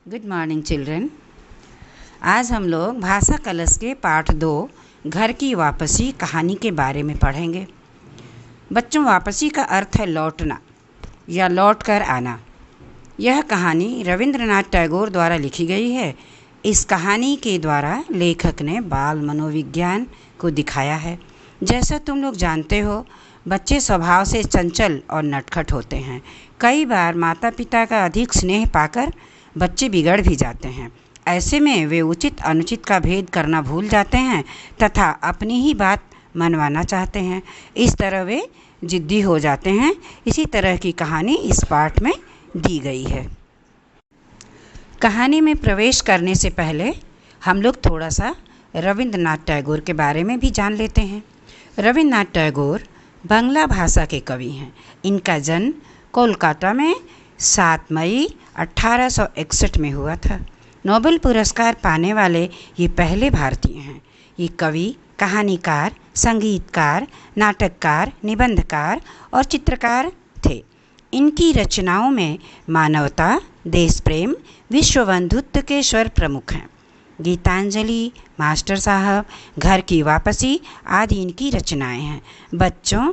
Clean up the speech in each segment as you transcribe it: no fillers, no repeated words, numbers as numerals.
Good morning children. आज हम लोग भाषा कलश के पाठ 2 घर की वापसी कहानी के बारे में पढ़ेंगे। बच्चों, वापसी का अर्थ है लौटना या लौट कर आना। यह कहानी रविंद्रनाथ टैगोर द्वारा लिखी गई है। इस कहानी के द्वारा लेखक ने बाल मनोविज्ञान को दिखाया है। जैसा तुम लोग जानते हो, बच्चे स्वभाव से चंचल और नटखट होते हैं। कई बार माता पिता का अधिक स्नेह पाकर बच्चे बिगड़ भी जाते हैं। ऐसे में वे उचित अनुचित का भेद करना भूल जाते हैं तथा अपनी ही बात मनवाना चाहते हैं। इस तरह वे जिद्दी हो जाते हैं। इसी तरह की कहानी इस पाठ में दी गई है। कहानी में प्रवेश करने से पहले हम लोग थोड़ा सा रविंद्रनाथ टैगोर के बारे में भी जान लेते हैं। रविंद्रनाथ टैगोर बांग्ला भाषा के कवि हैं। इनका जन्म कोलकाता में 7 मई 1861 में हुआ था। नोबेल पुरस्कार पाने वाले ये पहले भारतीय हैं। ये कवि, कहानीकार, संगीतकार, नाटककार, निबंधकार और चित्रकार थे। इनकी रचनाओं में मानवता, देश प्रेम, विश्व बंधुत्व के स्वर प्रमुख हैं। गीतांजलि, मास्टर साहब, घर की वापसी आदि इनकी रचनाएं हैं। बच्चों,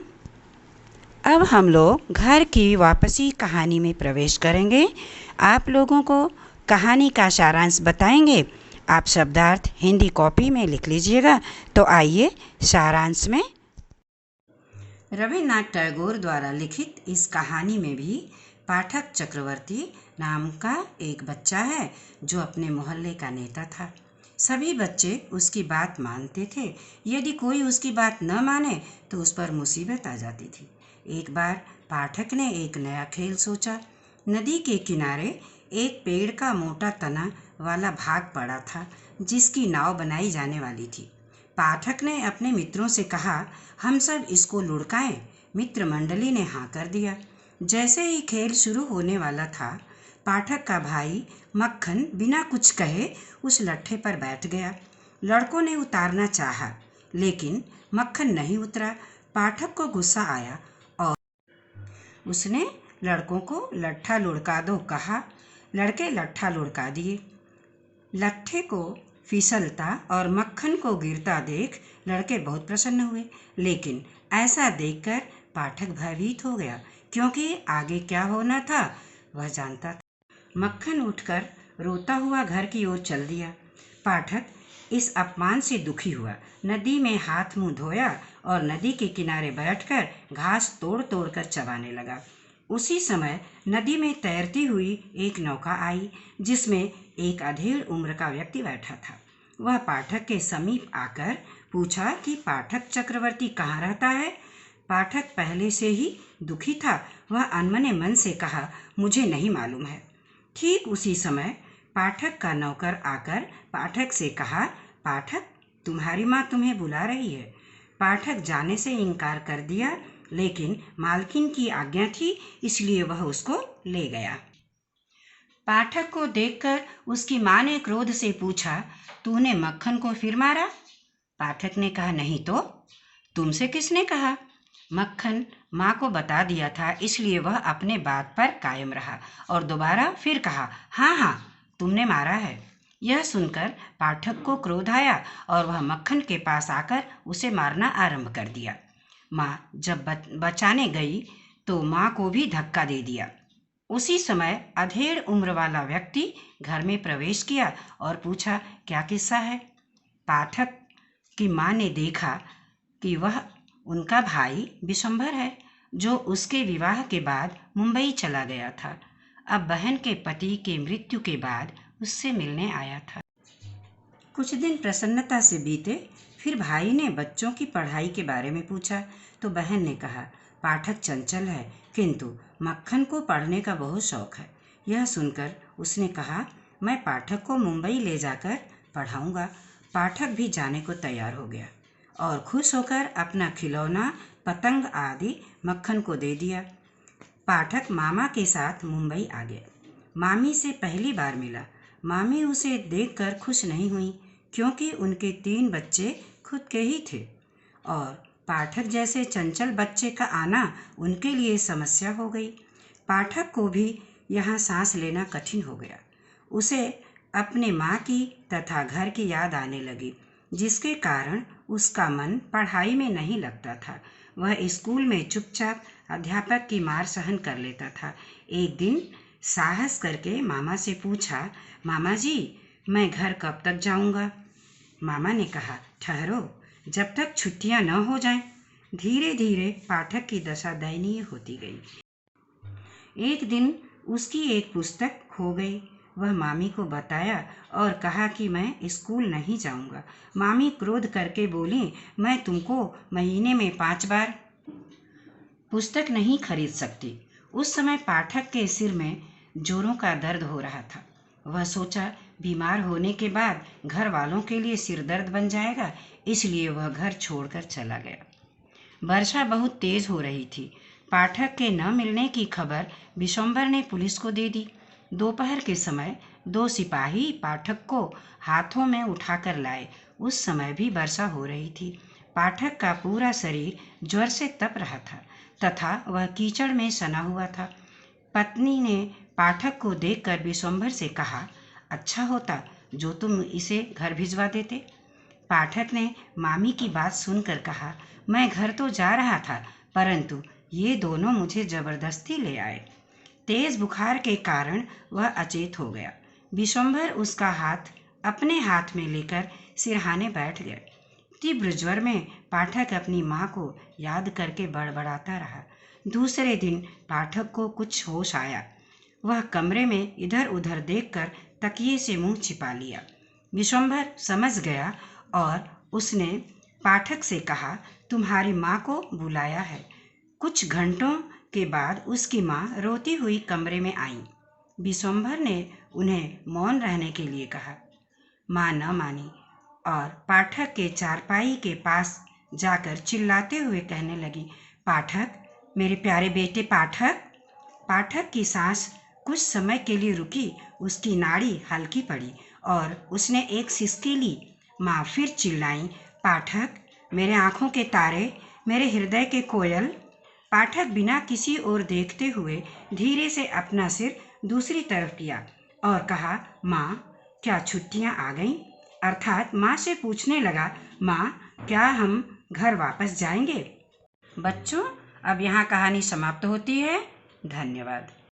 अब हम लोग घर की वापसी कहानी में प्रवेश करेंगे। आप लोगों को कहानी का सारांश बताएंगे। आप शब्दार्थ हिंदी कॉपी में लिख लीजिएगा। तो आइए सारांश में। रविंद्रनाथ टैगोर द्वारा लिखित इस कहानी में भी पाठक चक्रवर्ती नाम का एक बच्चा है जो अपने मोहल्ले का नेता था। सभी बच्चे उसकी बात मानते थे। यदि कोई उसकी बात न माने तो उस पर मुसीबत आ जाती थी। एक बार पाठक ने एक नया खेल सोचा। नदी के किनारे एक पेड़ का मोटा तना वाला भाग पड़ा था जिसकी नाव बनाई जाने वाली थी। पाठक ने अपने मित्रों से कहा, हम सब इसको लुढ़काएं। मित्र मंडली ने हाँ कर दिया। जैसे ही खेल शुरू होने वाला था, पाठक का भाई मक्खन बिना कुछ कहे उस लट्ठे पर बैठ गया। लड़कों ने उतारना चाहा, लेकिन मक्खन नहीं उतरा। पाठक को गुस्सा आया और उसने लड़कों को लट्ठा लुढ़का दो कहा। लड़के लट्ठा लुढ़का दिए। लट्ठे को फिसलता और मक्खन को गिरता देख लड़के बहुत प्रसन्न हुए, लेकिन ऐसा देखकर पाठक भयभीत हो गया, क्योंकि आगे क्या होना था वह जानता था। मक्खन उठकर रोता हुआ घर की ओर चल दिया। पाठक इस अपमान से दुखी हुआ। नदी में हाथ मुंह धोया और नदी के किनारे बैठकर घास तोड़ तोड़ कर चबाने लगा। उसी समय नदी में तैरती हुई एक नौका आई जिसमें एक अधेड़ उम्र का व्यक्ति बैठा था। वह पाठक के समीप आकर पूछा कि पाठक चक्रवर्ती कहाँ रहता है। पाठक पहले से ही दुखी था। वह अनमने मन से कहा, मुझे नहीं मालूम है। ठीक उसी समय पाठक का नौकर आकर पाठक से कहा, पाठक, तुम्हारी माँ तुम्हें बुला रही है। पाठक जाने से इनकार कर दिया, लेकिन मालकिन की आज्ञा थी, इसलिए वह उसको ले गया। पाठक को देखकर उसकी माँ ने क्रोध से पूछा, तूने मक्खन को फिर मारा? पाठक ने कहा, नहीं तो। तुमसे किसने कहा? मक्खन माँ को बता दिया था, इसलिए वह अपने बात पर कायम रहा और दोबारा फिर कहा, हाँ हाँ, तुमने मारा है। यह सुनकर पाठक को क्रोध आया और वह मक्खन के पास आकर उसे मारना आरंभ कर दिया। माँ जब बचाने गई तो माँ को भी धक्का दे दिया। उसी समय अधेड़ उम्र वाला व्यक्ति घर में प्रवेश किया और पूछा, क्या किस्सा है? पाठक की माँ ने देखा कि वह उनका भाई विशंभर है, जो उसके विवाह के बाद मुंबई चला गया था। अब बहन के पति के मृत्यु के बाद उससे मिलने आया था। कुछ दिन प्रसन्नता से बीते, फिर भाई ने बच्चों की पढ़ाई के बारे में पूछा तो बहन ने कहा, पाठक चंचल है, किंतु मक्खन को पढ़ने का बहुत शौक है। यह सुनकर उसने कहा, मैं पाठक को मुंबई ले जाकर पढ़ाऊंगा। पाठक भी जाने को तैयार हो गया और खुश होकर अपना खिलौना, पतंग आदि मक्खन को दे दिया। पाठक मामा के साथ मुंबई आ गया। मामी से पहली बार मिला। मामी उसे देखकर खुश नहीं हुई, क्योंकि उनके 3 बच्चे खुद के ही थे और पाठक जैसे चंचल बच्चे का आना उनके लिए समस्या हो गई। पाठक को भी यहाँ सांस लेना कठिन हो गया। उसे अपने माँ की तथा घर की याद आने लगी, जिसके कारण उसका मन पढ़ाई में नहीं लगता था। वह स्कूल में चुपचाप अध्यापक की मार सहन कर लेता था। एक दिन साहस करके मामा से पूछा, मामा जी, मैं घर कब तक जाऊंगा? मामा ने कहा, ठहरो, जब तक छुट्टियां न हो जाएं। धीरे धीरे पाठक की दशा दयनीय होती गई। एक दिन उसकी एक पुस्तक खो गई। वह मामी को बताया और कहा कि मैं स्कूल नहीं जाऊंगा। मामी क्रोध करके बोली, मैं तुमको महीने में 5 बार पुस्तक नहीं खरीद सकती। उस समय पाठक के सिर में जोरों का दर्द हो रहा था। वह सोचा, बीमार होने के बाद घर वालों के लिए सिर दर्द बन जाएगा, इसलिए वह घर छोड़कर चला गया। वर्षा बहुत तेज हो रही थी। पाठक के न मिलने की खबर विशंबर ने पुलिस को दे दी। दोपहर के समय 2 सिपाही पाठक को हाथों में उठाकर लाए। उस समय भी वर्षा हो रही थी। पाठक का पूरा शरीर ज्वर से तप रहा था तथा वह कीचड़ में सना हुआ था। पत्नी ने पाठक को देखकर विशंबर से कहा, अच्छा होता जो तुम इसे घर भिजवा देते। पाठक ने मामी की बात सुनकर कहा, मैं घर तो जा रहा था, परंतु ये दोनों मुझे जबरदस्ती ले आए। तेज बुखार के कारण वह अचेत हो गया। विशंबर उसका हाथ अपने हाथ में लेकर सिरहाने बैठ गए। तीव्र ज्वर में पाठक अपनी माँ को याद करके बड़बड़ाता रहा। दूसरे दिन पाठक को कुछ होश आया। वह कमरे में इधर उधर देखकर तकिए से मुंह छिपा लिया। विशंबर समझ गया और उसने पाठक से कहा, तुम्हारी माँ को बुलाया है। कुछ घंटों के बाद उसकी माँ रोती हुई कमरे में आई। विशंबर ने उन्हें मौन रहने के लिए कहा। माँ न मानी और पाठक के चारपाई के पास जाकर चिल्लाते हुए कहने लगी, पाठक, मेरे प्यारे बेटे पाठक। पाठक की सांस कुछ समय के लिए रुकी। उसकी नाड़ी हल्की पड़ी और उसने एक सिसकी ली। माँ फिर चिल्लाई, पाठक, मेरे आँखों के तारे, मेरे हृदय के कोयल। पाठक बिना किसी ओर देखते हुए धीरे से अपना सिर दूसरी तरफ किया और कहा, माँ, क्या छुट्टियाँ आ गईं? अर्थात माँ से पूछने लगा, माँ, क्या हम घर वापस जाएंगे? बच्चों, अब यहाँ कहानी समाप्त होती है। धन्यवाद।